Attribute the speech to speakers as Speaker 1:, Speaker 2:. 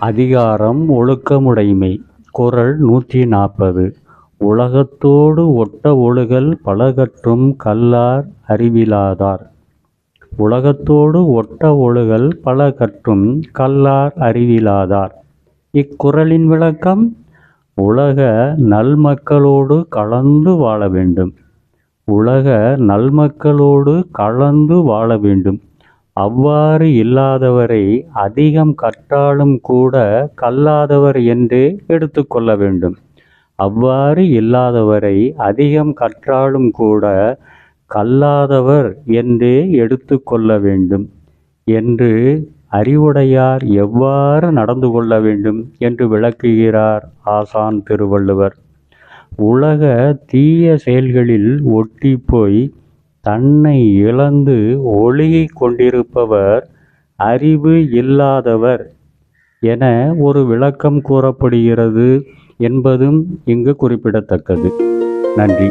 Speaker 1: அதிகாரம் ஒழுக்கமுடைமை. குறள் 140. உலகத்தோடு ஒட்ட ஒழுகல் பலகற்றும் கல்லார் அறிவிலாதார். உலகத்தோடு ஒட்ட ஒழுகல் பலகற்றும் கல்லார் அறிவிலாதார். இக்குறளின் விளக்கம்: உலக நல்மக்களோடு கலந்து வாழ வேண்டும். உலக நல்மக்களோடு கலந்து வாழ வேண்டும். அவ்வாறு இல்லாதவரை அதிகம் கற்றாலும் கூட கல்லாதவர் என்றே எடுத்துக்கொள்ள வேண்டும். அவ்வாறு இல்லாதவரை அதிகம் கற்றாலும் கூட கல்லாதவர் என்றே எடுத்துக்கொள்ள வேண்டும் என்று அறிவுடையார் எவ்வாறு நடந்து கொள்ள வேண்டும் என்று விளக்குகிறார் ஆசான் திருவள்ளுவர். உலக தீய செயல்களில் ஒட்டிப்போய் தன்னை இழந்து ஒழுகிக் கொண்டிருப்பவர் அறிவு இல்லாதவர் என ஒரு விளக்கம் கூறப்படுகிறது என்பதும் இங்கு குறிப்பிடத்தக்கது. நன்றி.